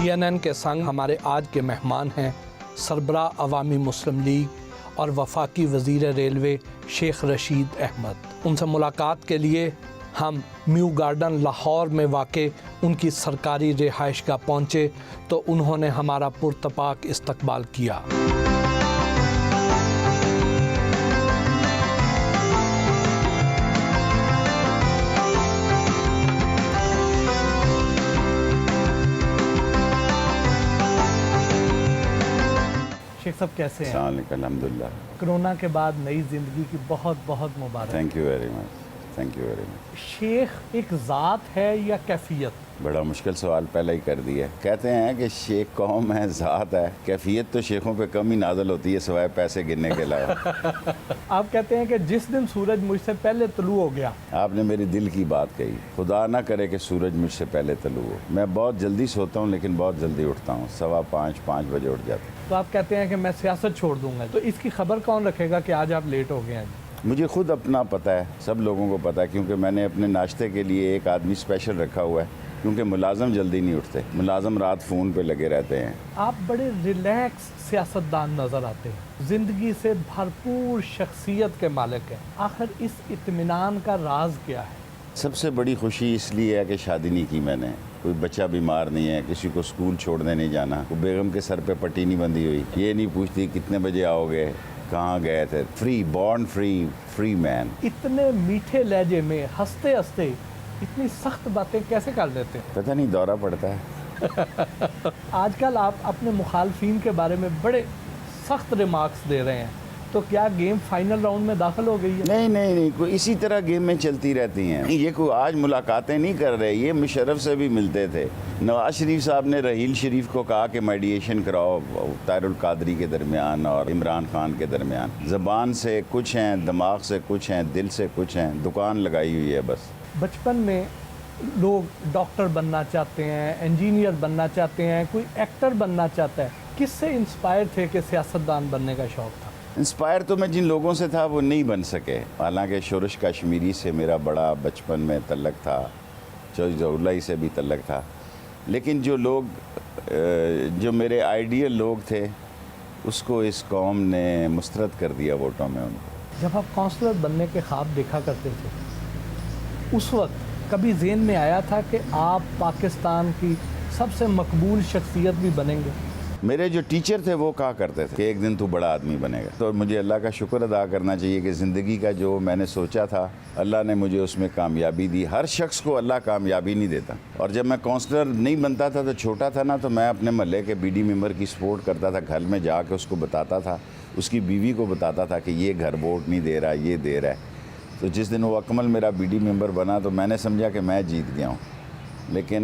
CNN کے संग हमारे आज के मेहमान हैं सरबराह अवामी मुस्लिम लीग और वफाकी वज़ीर रेलवे शेख रशीद अहमद। उनसे मुलाकात के लिए हम म्यू गार्डन लाहौर में वाक़े उनकी सरकारी रिहाइशगाह पहुँचे तो उन्होंने हमारा पुरतपाक इस्तकबाल किया। शेख साहब कैसे हैं? अल्हम्दुलिल्लाह। कोरोना के बाद नई ज़िंदगी की बहुत बहुत मुबारक। Thank you very much, thank you very much. शेख एक ज़ात है या कैफियत? बड़ा मुश्किल सवाल पहले ही कर दिया। कहते हैं कि शेख कौम है, ज़ात है, कैफियत तो शेखों पे कम ही नाज़िल होती है सिवाय पैसे गिनने के अलावा। आप कहते हैं कि जिस दिन सूरज मुझसे पहले तलू हो गया। आपने मेरी दिल की बात कही। खुदा ना करे कि सूरज मुझसे पहले तलू हो। मैं बहुत जल्दी सोता हूँ लेकिन बहुत जल्दी उठता हूँ, 5:15 बजे उठ जाता हूँ। तो आप कहते हैं कि मैं सियासत छोड़ दूंगा, तो इसकी खबर कौन रखेगा कि आज आप लेट हो गए हैं? मुझे खुद अपना पता है, सब लोगों को पता है, क्योंकि मैंने अपने नाश्ते के लिए एक आदमी स्पेशल रखा हुआ है, क्योंकि मुलाजम जल्दी नहीं उठते, मुलाजम रात फ़ोन पे लगे रहते हैं। आप बड़े रिलैक्स सियासतदान नज़र आते हैं, ज़िंदगी से भरपूर शख्सियत के मालिक हैं। आखिर इस इत्मीनान का राज क्या है? सबसे बड़ी खुशी इसलिए है कि शादी नहीं की मैंने, कोई बच्चा बीमार नहीं है, किसी को स्कूल छोड़ने नहीं जाना, कोई बेगम के सर पे पट्टी नहीं बंधी हुई, ये नहीं पूछती कितने बजे आओगे, कहाँ गए थे। Free, born free, free man. इतने मीठे लहजे में हंसते हंसते इतनी सख्त बातें कैसे कर लेते हैं? पता नहीं, दौरा पड़ता है। आजकल आप अपने मुखालफीन के बारे में बड़े सख्त रिमार्क्स दे रहे हैं, तो क्या गेम फाइनल राउंड में दाखिल हो गई है? नहीं, कोई इसी तरह गेम में चलती रहती हैं। ये कोई आज मुलाकातें नहीं कर रहे, ये मुशर्रफ से भी मिलते थे। नवाज शरीफ साहब ने रहील शरीफ को कहा कि मेडिएशन कराओ तारुल कादरी के दरमियान और इमरान खान के दरमियान। ज़बान से कुछ हैं, दिमाग से कुछ हैं, दिल से कुछ हैं, दुकान लगाई हुई है बस। बचपन में लोग डॉक्टर बनना चाहते हैं, इंजीनियर बनना चाहते हैं, कोई एक्टर बनना चाहता है। किससे इंस्पायर थे कि सियासतदान बनने का शौक़ था? इंस्पायर तो मैं जिन लोगों से था वो नहीं बन सके। हालांकि शोरश कश्मीरी से मेरा बड़ा बचपन में तल्लक था, चौधरी से भी तल्लक था, लेकिन जो मेरे आइडियल लोग थे उसको इस कौम ने मुस्तरद कर दिया वोटों में उनको। जब आप काउंसलर बनने के ख्वाब देखा करते थे, उस वक्त कभी ज़हन में आया था कि आप पाकिस्तान की सबसे मकबूल शख्सियत भी बनेंगे? मेरे जो टीचर थे वो कहा करते थे कि एक दिन तू बड़ा आदमी बनेगा। तो मुझे अल्लाह का शुक्र अदा करना चाहिए कि ज़िंदगी का जो मैंने सोचा था अल्लाह ने मुझे उसमें कामयाबी दी। हर शख्स को अल्लाह कामयाबी नहीं देता। और जब मैं काउंसलर नहीं बनता था, तो छोटा था ना, तो मैं अपने महल्ले के BD मेंबर की सपोर्ट करता था। घर में जाके उसको बताता था, उसकी बीवी को बताता था कि ये घर वोट नहीं दे रहा, ये दे रहा है। तो जिस दिन वो अकमल मेरा BD मेंबर बना तो मैंने समझा कि मैं जीत गया हूँ। लेकिन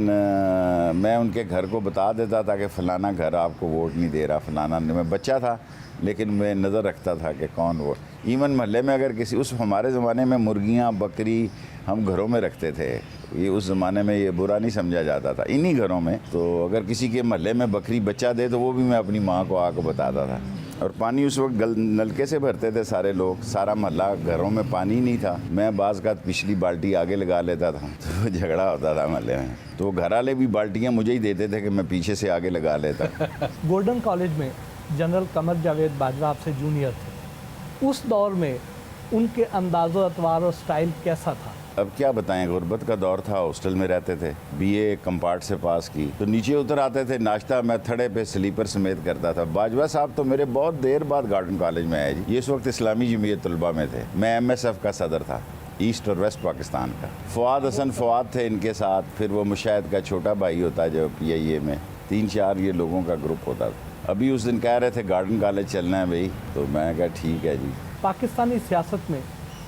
मैं उनके घर को बता देता था कि फ़लाना घर आपको वोट नहीं दे रहा, फ़लाना। मैं बच्चा था लेकिन मैं नज़र रखता था कि कौन वोट। इवन महल्ले में अगर किसी, उस हमारे ज़माने में मुर्गियाँ बकरी हम घरों में रखते थे, ये उस ज़माने में ये बुरा नहीं समझा जाता था इन्हीं घरों में। तो अगर किसी के महल्ले में बकरी बच्चा दे तो वो भी मैं अपनी माँ को आकर बताता था। और पानी उस वक्त नलके से भरते थे सारे लोग, सारा महल्ला, घरों में पानी नहीं था। मैं बाज़ का पिछली बाल्टी आगे लगा लेता था तो झगड़ा होता था महल्ले में, तो घर वाले भी बाल्टियाँ मुझे ही देते थे कि मैं पीछे से आगे लगा लेता। गोल्डन कॉलेज में जनरल कमर जावेद बाजवा आपसे जूनियर थे, उस दौर में उनके अंदाज़ो अतवार और स्टाइल कैसा था? अब क्या बताएं, गुर्बत का दौर था, हॉस्टल में रहते थे, BA कंपार्ट से पास की, तो नीचे उतर आते थे, नाश्ता मैं थड़े पे स्लीपर समेत करता था। बाजवा साहब तो मेरे बहुत देर बाद गार्डन कॉलेज में आए जी। ये इस वक्त इस्लामी जमीयत तलबा में थे, मैं MSF का सदर था, ईस्ट और वेस्ट पाकिस्तान का। फवाद हसन फवाद थे इनके साथ, फिर वो मुशाहिद का छोटा भाई होता जो PIA में, 3-4 ये लोगों का ग्रुप होता था। अभी उस दिन कह रहे थे गार्डन कॉलेज चलना है भाई, तो मैं कहा ठीक है जी। पाकिस्तानी सियासत में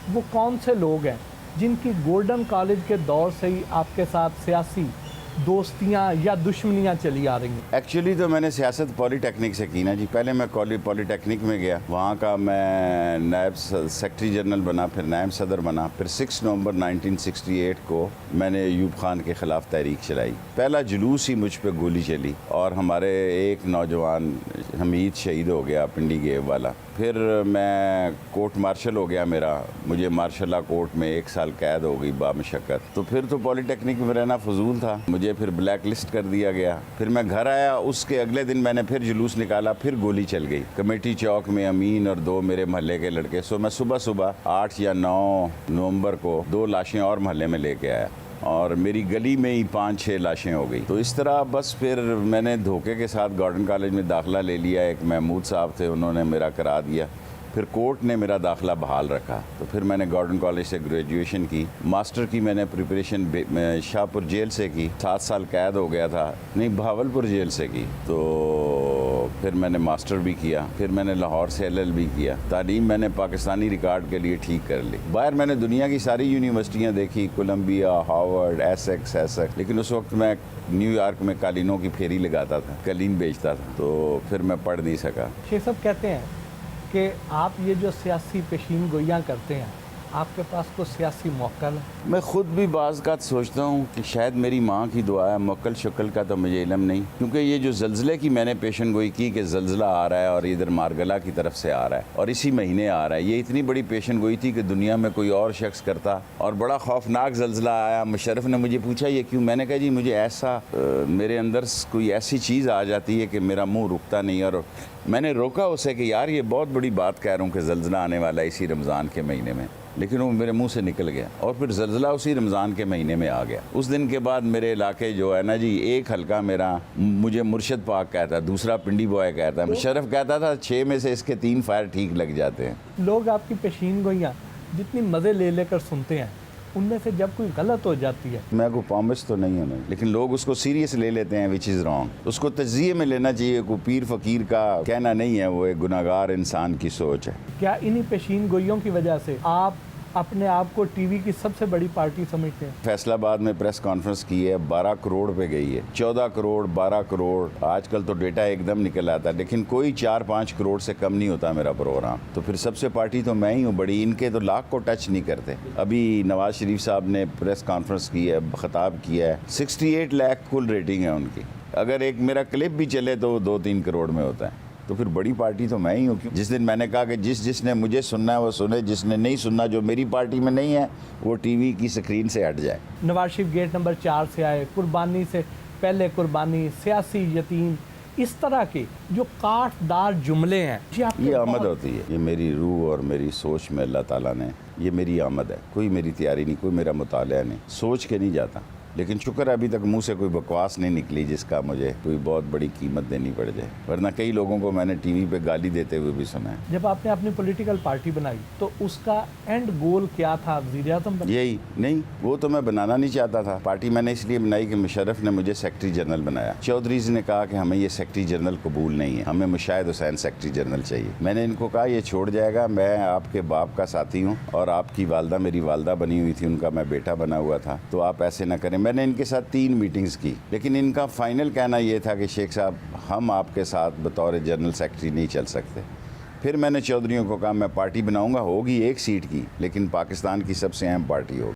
वो कौन से लोग हैं जिनकी गोल्डन कॉलेज के दौर से ही आपके साथ सियासी दोस्तियां या दुश्मनियां चली आ रही हैं? एक्चुअली तो मैंने सियासत पॉलीटेक्निक से की ना जी। पहले मैं पॉलीटेक्निक में गया, वहाँ का मैं नायब सेक्रेटरी जनरल बना, फिर नायब सदर बना। फिर 6 नवंबर 1968 को मैंने अयूब खान के ख़िलाफ़ तहरीक चलाई। पहला जुलूस ही मुझ पर गोली चली और हमारे एक नौजवान हमीद शहीद हो गया, पिंडी गेव वाला। پھر میں کورٹ مارشل ہو گیا میرا، مجھے مارشل لا کورٹ میں 1 سال قید ہو گئی بامشقت. تو پھر تو پولی ٹیکنک میں رہنا فضول تھا، مجھے پھر بلیک لسٹ کر دیا گیا. پھر میں گھر آیا، اس کے اگلے دن میں نے پھر جلوس نکالا، پھر گولی چل گئی کمیٹی چوک میں. امین اور 2 میرے محلے کے لڑکے. سو میں صبح 8 یا 9 نومبر کو 2 لاشیں اور محلے میں لے کے آیا، اور میری گلی میں ہی 5-6 لاشیں ہو گئی. تو اس طرح بس پھر میں نے دھوکے کے ساتھ گارڈن کالج میں داخلہ لے لیا. ایک محمود صاحب تھے، انہوں نے میرا کرا دیا. پھر کورٹ نے میرا داخلہ بحال رکھا. تو پھر میں نے گارڈن کالج سے گریجویشن کی. ماسٹر کی میں نے پریپریشن شاہپور جیل سے کی. 7 سال قید ہو گیا تھا، نہیں بہاولپور جیل سے کی. تو پھر میں نے ماسٹر بھی کیا. پھر میں نے لاہور سے LLB کیا. تعلیم میں نے پاکستانی ریکارڈ کے لیے ٹھیک کر لی. باہر میں نے دنیا کی ساری یونیورسٹیاں دیکھی، کولمبیا، ہارورڈ، ایسیکس. لیکن اس وقت میں نیو یارک میں قالینوں کی پھیری لگاتا تھا، قالین بیچتا تھا. تو پھر میں پڑھ نہیں سکا. شیخ صاحب کہتے ہیں کہ آپ یہ جو سیاسی پیشین گوئیاں کرتے ہیں، آپ کے پاس کوئی سیاسی موقع ہے؟ میں خود بھی بعض اوقات سوچتا ہوں کہ شاید میری ماں کی دعا ہے. موکل شکل کا تو مجھے علم نہیں، کیونکہ یہ جو زلزلے کی میں نے پیشن گوئی کی کہ زلزلہ آ رہا ہے اور ادھر مارگلا کی طرف سے آ رہا ہے اور اسی مہینے آ رہا ہے، یہ اتنی بڑی پیشن گوئی تھی کہ دنیا میں کوئی اور شخص کرتا. اور بڑا خوفناک زلزلہ آیا. مشرف نے مجھے پوچھا یہ کیوں؟ میں نے کہا جی مجھے ایسا میرے اندر کوئی ایسی چیز آ جاتی ہے کہ میرا منہ رکتا نہیں. اور میں نے روکا اسے کہ یار یہ بہت بڑی بات کہہ رہا ہوں کہ زلزلہ آنے والا ہے اسی رمضان کے مہینے میں، لیکن وہ میرے منہ سے نکل گیا. اور پھر زلزلہ اسی رمضان کے مہینے میں آ گیا. اس دن کے بعد میرے علاقے جو ہے نا جی، ایک حلقہ میرا مجھے مرشد پاک کہتا ہے، دوسرا پنڈی بوائے کہتا ہے، مشرف کہتا تھا 6 میں سے اس کے 3 فائر ٹھیک لگ جاتے ہیں. لوگ آپ کی پیشین گوئیاں جتنی مزے لے کر سنتے ہیں، ان میں سے جب کوئی غلط ہو جاتی ہے، میں کوئی پامس تو نہیں ہوں، لیکن لوگ اس کو سیریس لے لیتے ہیں، وچ از رانگ. اس کو تجزیے میں لینا چاہیے. کوئی پیر فقیر کا کہنا نہیں ہے، وہ ایک گناہگار انسان کی سوچ ہے. کیا انہی پیشین گوئیوں کی وجہ سے آپ اپنے آپ کو ٹی وی کی سب سے بڑی پارٹی سمجھتے ہیں؟ فیصل آباد میں پریس کانفرنس کی ہے، 12 کروڑ پہ گئی ہے. 14 کروڑ 12 کروڑ آج کل تو ڈیٹا ایک دم نکل آتا ہے، لیکن کوئی 4-5 کروڑ سے کم نہیں ہوتا میرا پروگرام. تو پھر سب سے پارٹی تو میں ہی ہوں بڑی. ان کے تو لاکھ کو ٹچ نہیں کرتے. ابھی نواز شریف صاحب نے پریس کانفرنس کی ہے، خطاب کیا ہے، 68 لاکھ کل ریٹنگ ہے ان کی. اگر ایک میرا کلپ بھی چلے تو 2-3 کروڑ میں ہوتا ہے. تو پھر بڑی پارٹی تو میں ہی ہوں. جس دن میں نے کہا کہ جس نے مجھے سننا ہے وہ سنے، جس نے نہیں سننا جو میری پارٹی میں نہیں ہے وہ ٹی وی کی سکرین سے ہٹ جائے. نواز شریف گیٹ نمبر 4 سے آئے، قربانی سے پہلے قربانی، سیاسی یتیم، اس طرح کے جو کاٹ دار جملے ہیں، یہ آمد ہوتی ہے. یہ میری روح اور میری سوچ میں اللہ تعالیٰ نے، یہ میری آمد ہے. کوئی میری تیاری نہیں، کوئی میرا مطالعہ نہیں. سوچ کے نہیں جاتا. لیکن شکر ہے ابھی تک منہ سے کوئی بکواس نہیں نکلی جس کا مجھے کوئی بہت بڑی قیمت دینی پڑ جائے. ورنہ کئی لوگوں کو میں نے ٹی وی پہ گالی دیتے ہوئے بھی سنا ہے. جب آپ نے اپنی پولیٹیکل پارٹی بنائی تو اس کا اینڈ گول کیا تھا؟ وزیر اعظم بننا؟ یہی نہیں، وہ تو میں بنانا نہیں چاہتا تھا. پارٹی میں نے اس لیے بنائی کہ مشرف نے مجھے سیکرٹری جنرل بنایا. چودھریز نے کہا کہ ہمیں یہ سیکرٹری جنرل قبول نہیں ہے، ہمیں مشاہد حسین سیکرٹری جنرل چاہیے. میں نے ان کو کہا یہ چھوڑ جائے گا، میں آپ کے باپ کا ساتھی ہوں اور آپ کی والدہ میری والدہ بنی ہوئی تھی، ان کا میں بیٹا بنا ہوا تھا، تو آپ ایسے نہ کریں. میں نے ان کے ساتھ 3 میٹنگز کی، لیکن ان کا فائنل کہنا یہ تھا کہ شیخ صاحب ہم آپ کے ساتھ بطور جنرل سیکرٹری نہیں چل سکتے. پھر میں نے چودھریوں کو کہا میں پارٹی بناؤں گا، ہوگی 1 سیٹ کی، لیکن پاکستان کی سب سے اہم پارٹی ہوگی.